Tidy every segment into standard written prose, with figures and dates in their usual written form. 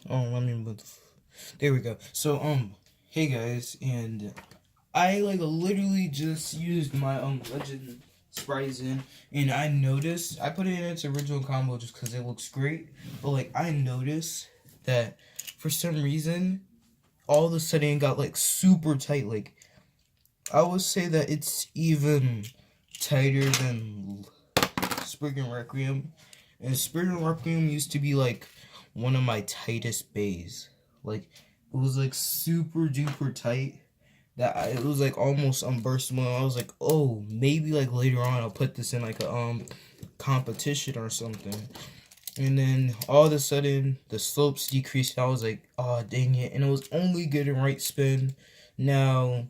Oh, let me move. There we go. So, hey guys, and I like literally just used my legend Spriggan, and I noticed I put it in its original combo just because it looks great. But like I noticed that for some reason, all of a sudden it got like super tight. Like I would say that it's even tighter than Spriggan Requiem, and Spriggan Requiem used to be like one of my tightest bays. Like it was like super duper tight it was like almost unburstable. I was like, oh, maybe like later on I'll put this in like a competition or something. And then all of a sudden the slopes decreased. I was like, oh dang it! And it was only getting right spin. Now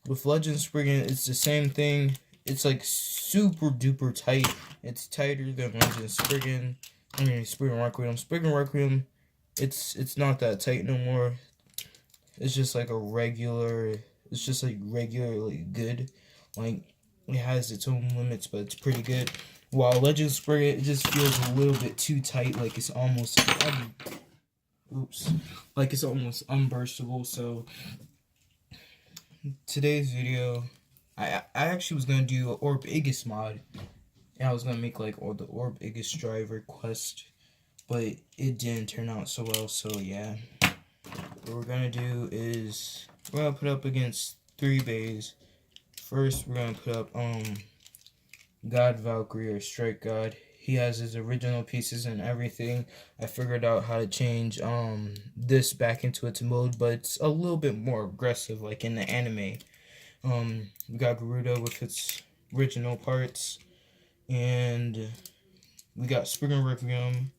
with Legend Spriggan, it's the same thing. It's like super duper tight. It's tighter than Legend Spriggan. I mean Spriggan Requiem. Spriggan Requiem, it's not that tight no more. It's just like a regular. It's just like regularly good. Like it has its own limits, but it's pretty good. While Legend Spriggan, it just feels a little bit too tight. Like it's almost oops, like it's almost unburstable. So today's video, I actually was gonna do an Orb Aegis mod, and I was gonna make like all the Orb Aegis driver quest, but it didn't turn out so well. So yeah. What we're gonna do is we're gonna put up against 3 bays. First, we're gonna put up God Valkyrie or Strike God. He has his original pieces and everything. I figured out how to change this back into its mode, but it's a little bit more aggressive, like in the anime. We got Garuda with its original parts, and we got Spriggan Requiem,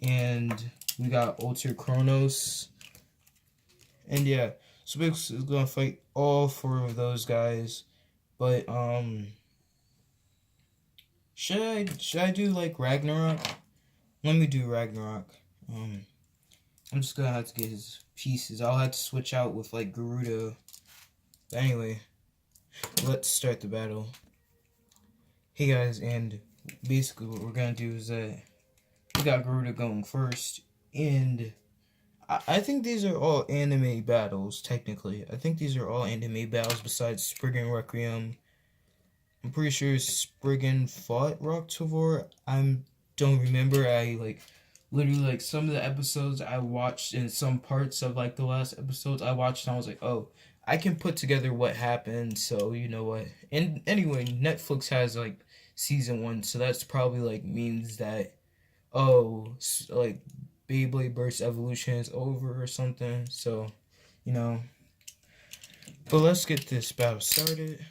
and we got Ultra Chronos. And yeah, so Bix is gonna fight all 4 of those guys. But should I do like Ragnarok? Let me do Ragnarok. I'm just gonna have to get his pieces. I'll have to switch out with like Garuda. But anyway, let's start the battle. Hey guys, and basically what we're gonna do is that we got Garuda going first, and I think these are all anime battles, technically. I think these are all anime battles besides Spriggan Requiem. I'm pretty sure Spriggan fought Roktavor. I don't remember. I like literally like some of the episodes I watched and some parts of like the last episodes I watched and I was like, oh, I can put together what happened, so you know what. And anyway, Netflix has like season 1, so that's probably like means that like Beyblade Burst Evolution is over or something. So, you know. But let's get this battle started.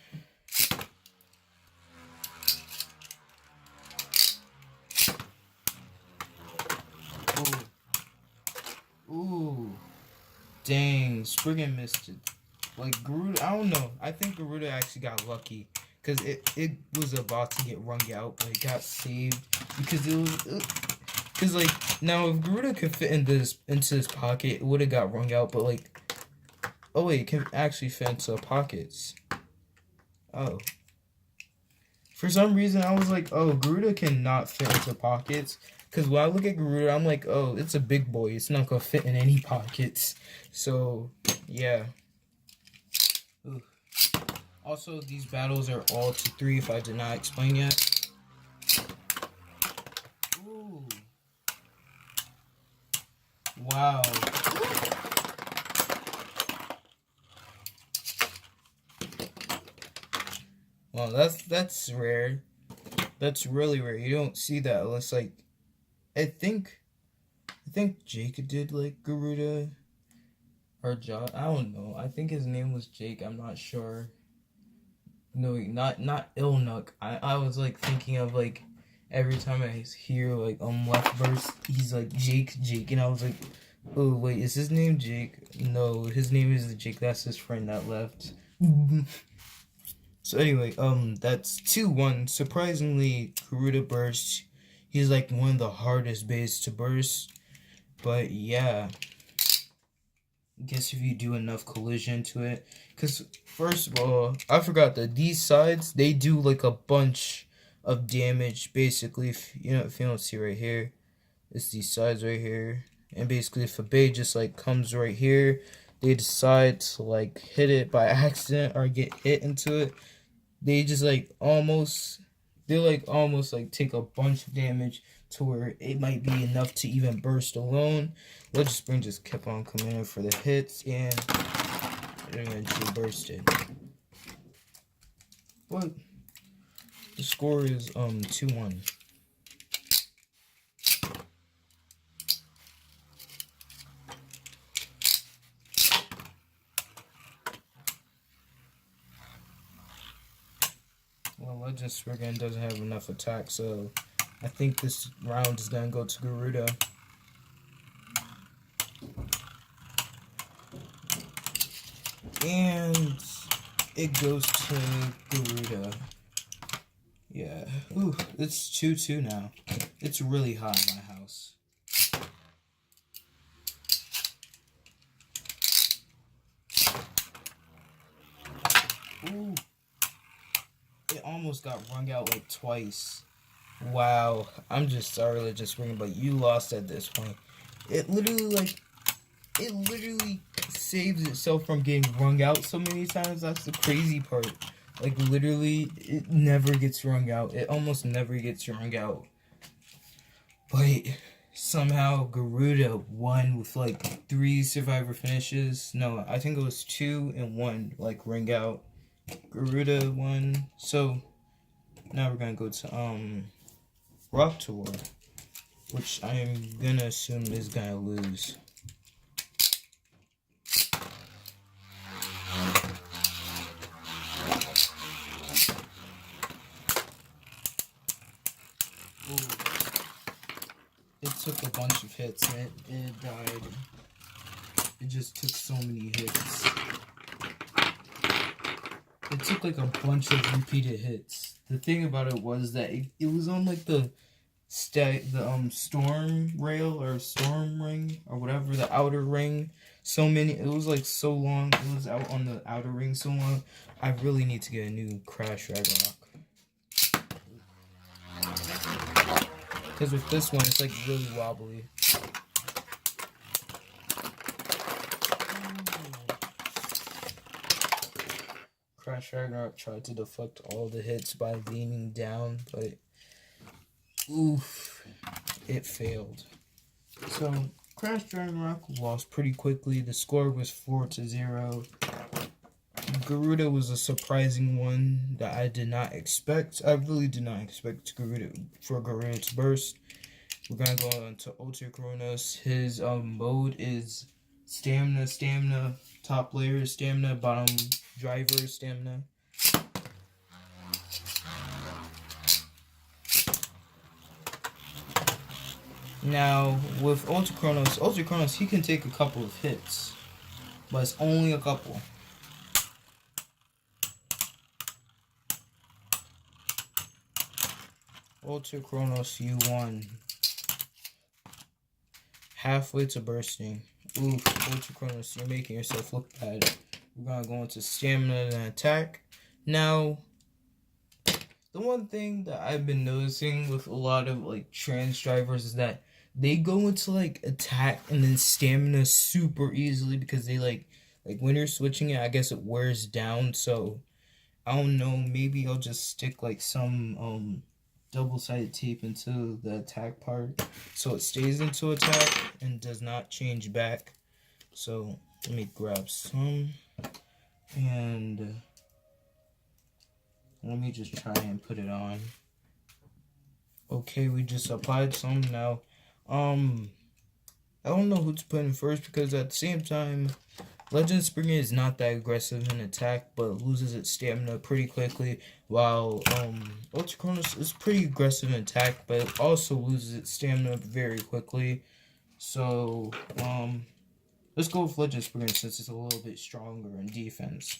Ooh. Ooh. Dang, Spriggan missed it. Like Garuda, I don't know. I think Garuda actually got lucky. Because it was about to get wrung out, but it got saved. Because it was... Because, like, now if Garuda could fit into his pocket, it would have got wrung out, but, like... Oh, wait, it can actually fit into pockets. Oh. For some reason, I was like, oh, Garuda cannot fit into pockets. Because when I look at Garuda, I'm like, oh, it's a big boy. It's not going to fit in any pockets. So, yeah. Ooh. Also, these battles are all to 3 if I did not explain yet. Ooh. Wow. Well, that's rare. That's really rare. You don't see that unless like I think Jake did like Garuda or John. I don't know. I think his name was Jake. I'm not sure. No, not Ilnuk. I was like thinking of like every time I hear like left verse, he's like Jake, and I was like, oh wait, is his name Jake? No, his name is Jake. That's his friend that left. So anyway, that's 2-1. Surprisingly, Garuda burst. He's like one of the hardest bays to burst. But yeah, I guess if you do enough collision to it, because first of all, I forgot that these sides they do like a bunch of damage. Basically, if you don't see right here, it's these sides right here. and basically if a bait just like comes right here, they decide to like hit it by accident or get hit into it, they just like almost like take a bunch of damage to where it might be enough to even burst alone. Legend Spring just kept on coming in for the hits and it eventually bursted. But the score is 2-1. Well, Legend Spriggan doesn't have enough attack, so I think this round is gonna go to Garuda. And it goes to Garuda. Yeah. Ooh, it's 2-2 now. It's really hot in my house. Ooh. It almost got wrung out like twice. Wow. I'm just sorry, Legend Spring, but you lost at this point. It literally saves itself from getting wrung out so many times. That's the crazy part. Like, literally, it never gets wrung out. It almost never gets wrung out. But somehow Garuda won with like 3 survivor finishes. No, I think it was 2 and 1 like ring out. Garuda won. So now we're gonna go to Roktavor, which I am gonna assume is gonna lose. It took a bunch of hits and it died. It just took so many hits. It took like a bunch of repeated hits. The thing about it was that it was on like the storm rail or storm ring or whatever, the outer ring. So many, it was like so long. It was out on the outer ring so long. I really need to get a new Crash Ragnarok. Because with this one, it's like really wobbly. Crash Ragnarok tried to deflect all the hits by leaning down, but oof, it failed. So Crash Ragnarok lost pretty quickly. The score was 4-0. Garuda was a surprising one that I did not expect. I really did not expect Garuda to burst. We're gonna go on to Ultra Chronos. His mode is stamina, top layer stamina, bottom driver stamina. Now with Ultra Chronos, he can take a couple of hits, but it's only a couple. Ultra Chronos, you won. Halfway to bursting. Oof, Ultra Chronos, you're making yourself look bad. We're gonna go into stamina and attack. Now, the one thing that I've been noticing with a lot of like trans drivers is that they go into like attack and then stamina super easily because they like when you're switching it, I guess it wears down. So I don't know, maybe I'll just stick like some double-sided tape into the attack part so it stays into attack and does not change back. So let me grab some and let me just try and put it on. Okay, we just applied some. Now I don't know who to put in first because at the same time Legend Spriggan is not that aggressive in attack, but loses its stamina pretty quickly, while Ultra Chronos is pretty aggressive in attack, but it also loses its stamina very quickly. So, let's go with Legend Spriggan since it's a little bit stronger in defense.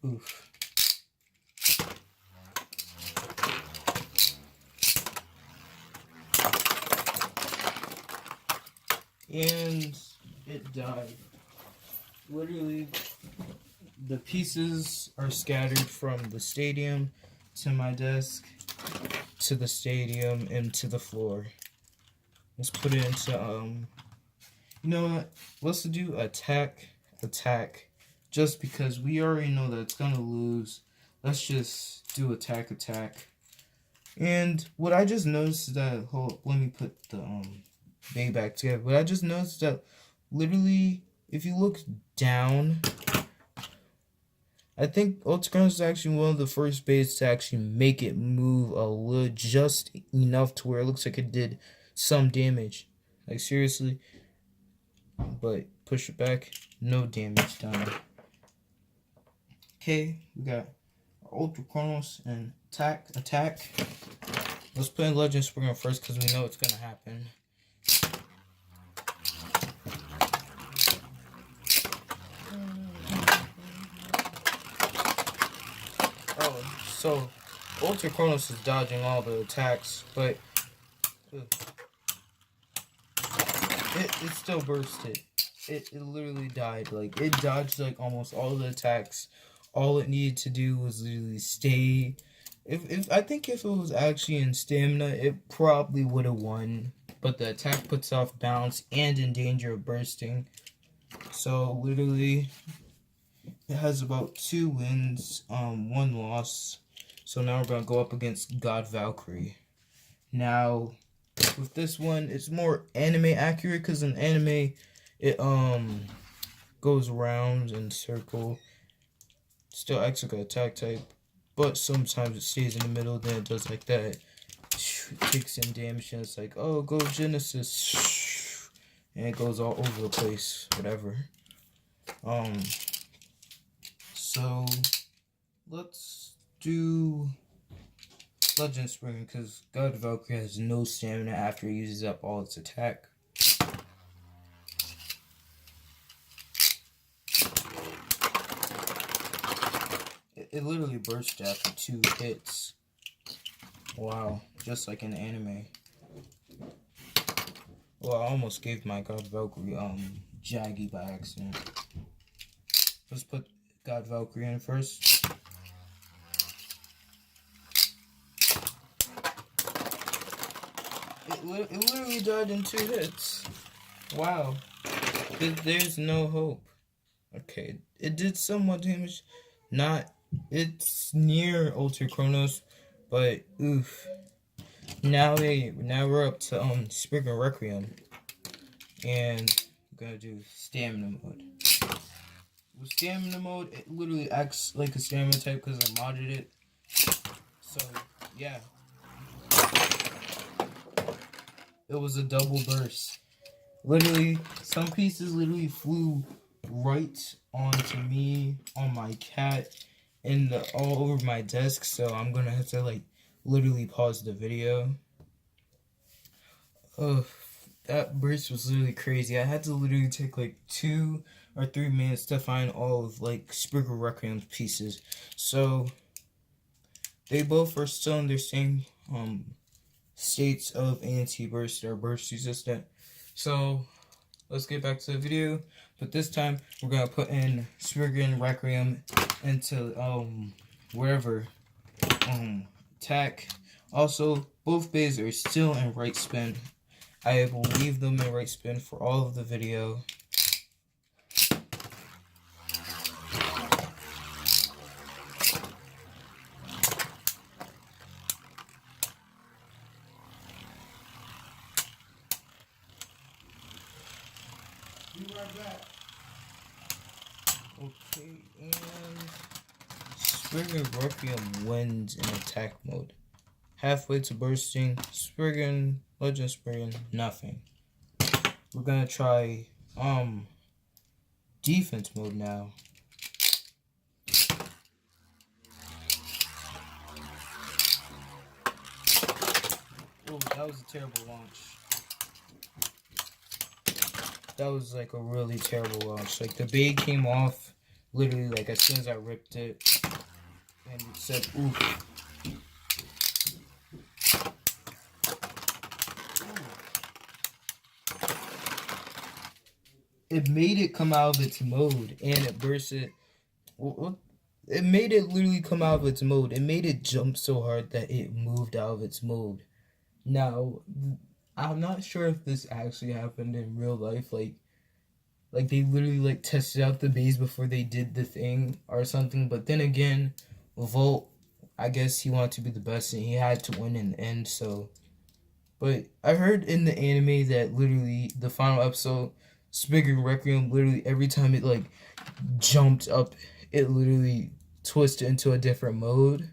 Oof. And it died. Literally, the pieces are scattered from the stadium to my desk, to the stadium, and to the floor. Let's put it into You know what? Let's do attack. Just because we already know that it's gonna lose. Let's just do attack. And what I just noticed is that let me put the bay back together. What I just noticed that literally, if you look down, I think Xcalius is actually one of the first bays to actually make it move a little, just enough to where it looks like it did some damage. Like seriously. But push it back, no damage done. Okay, we got Ultra Chronos and attack. Let's play Legend Spriggan first because we know it's gonna happen. Oh, so Ultra Chronos is dodging all the attacks, but it still bursted. It literally died. Like, it dodged like almost all the attacks. All it needed to do was literally stay. If I think if it was actually in stamina, it probably would have won. But the attack puts off balance and in danger of bursting. So literally, it has about 2 wins, 1 loss. So now we're gonna go up against Valykrie. Now, with this one, it's more anime accurate because in anime, it goes around in circle. Still acts like an attack type, but sometimes it stays in the middle. Then it does like that. It takes in damage and it's like, oh, go Genesis, and it goes all over the place. Whatever. So let's do Legend Spriggan because God Valkyrie has no stamina after it uses up all its attack. It literally burst after 2 hits. Wow, just like in anime. Well, I almost gave my God Valkyrie Jaggy by accident. Let's put God Valkyrie in first. It literally died in 2 hits. Wow. There's no hope. Okay, it did somewhat damage. It's near Ultra Chronos, but oof. Now we're up to Spriggan Requiem, and we're gonna do stamina mode. With stamina mode, it literally acts like a stamina type because I modded it. So yeah, it was a double burst. Literally, some pieces literally flew right onto me, on my cat, and all over my desk. So I'm gonna have to like literally pause the video. Oh, that burst was literally crazy. I had to literally take like 2 or 3 minutes to find all of like Spriggan Requiem's pieces. So they both are still in their same states of anti-burst or burst resistant. So let's get back to the video. But this time we're gonna put in Spriggan Requiem into wherever attack. Also, both bays are still in right spin. I will leave them in right spin for all of the video. Be right back. Okay, and Spriggan Requiem wins in attack mode. Halfway to bursting, Spriggan, Legend Spriggan, nothing. We're gonna try defense mode now. Oh, that was a terrible launch. That was like a really terrible launch. Like the bait came off literally like as soon as I ripped it, and it said oof. It made it come out of its mode, and it bursted. It made it literally come out of its mode. It made it jump so hard that it moved out of its mode. Now, I'm not sure if this actually happened in real life. Like, like they literally like tested out the base before they did the thing or something. But then again, Volt, I guess he wanted to be the best and he had to win in the end. So, but I heard in the anime that literally the final episode, Spriggan Requiem, literally every time it like jumped up, it literally twisted into a different mode.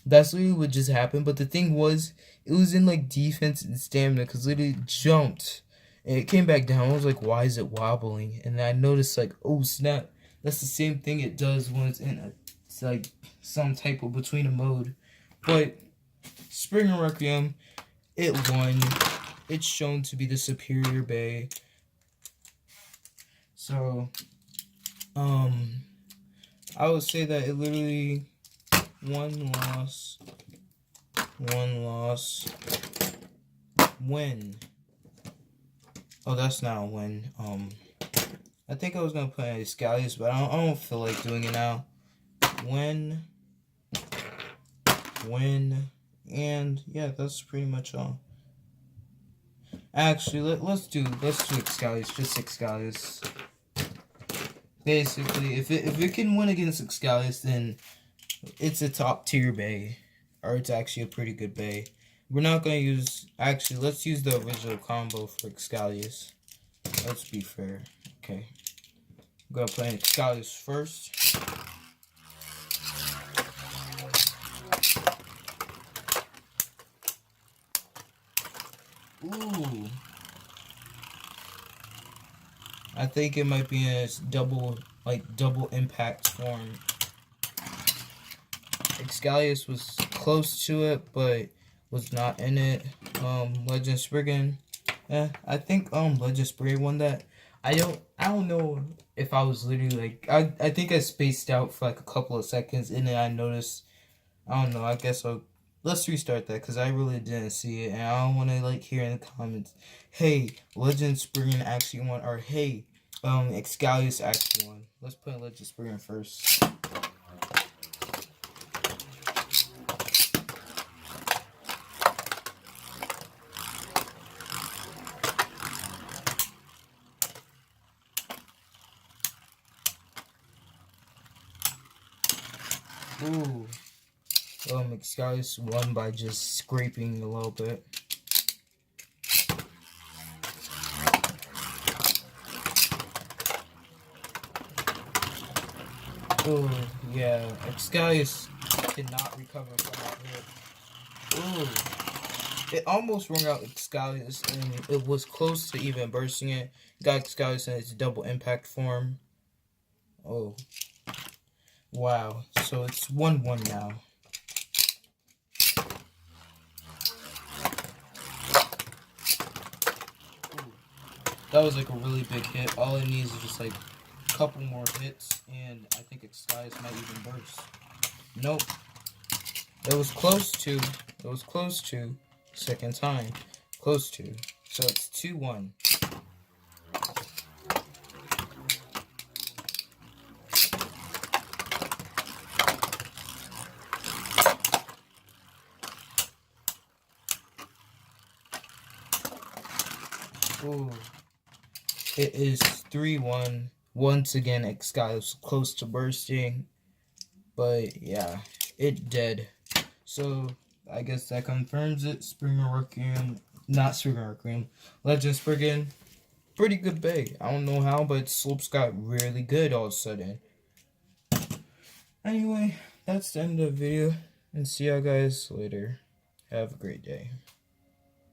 That's literally what just happened. But the thing was, it was in like defense and stamina because literally jumped and it came back down. I was like, why is it wobbling? And I noticed like, oh snap, that's the same thing it does when it's in it's like some type of between a mode. But Spriggan Requiem, it won. It's shown to be the superior bay. So, I would say that it literally one loss, win. Oh, that's not a win. I think I was gonna put Xcalius, but I don't feel like doing it now. Win, and yeah, that's pretty much all. Actually, let's do Xcalius, just Xcalius. Basically, if it can win against Xcalius, then it's a top tier bay, or it's actually a pretty good bay. We're not gonna use. Actually, let's use the original combo for Xcalius. Let's be fair. Okay, I'm gonna play Xcalius first. Ooh. I think it might be in its double impact form. Xcalius was close to it, but was not in it. Legend Spriggan. I think Legend Spriggan won that. I don't know if I was literally like I think I spaced out for like a couple of seconds and then I noticed. I don't know. I guess let's restart that because I really didn't see it and I don't want to like hear in the comments, hey, Legend Spriggan actually won, or hey, Xcalius actually won. Let's put Legend Spriggan first. Ooh. Xcalius won by just scraping a little bit. Oh, yeah. Xcalius cannot recover from that hit. Ooh. It almost rung out Xcalius, and it was close to even bursting it. Got Xcalius in its double impact form. Oh. Wow. So it's 1-1 now. Ooh. That was like a really big hit. All it needs is just like couple more hits and I think Xcalius might even burst. Nope. It was close to. Second time. Close to. So it's 2-1. Ooh. It is 3-1. Once again, Xcalius close to bursting. But yeah, it dead. So I guess that confirms it. Spriggan Requiem, not Spriggan Requiem. Legend Spriggan, pretty good bay. I don't know how, but slopes got really good all of a sudden. Anyway, that's the end of the video. And see y'all guys later. Have a great day.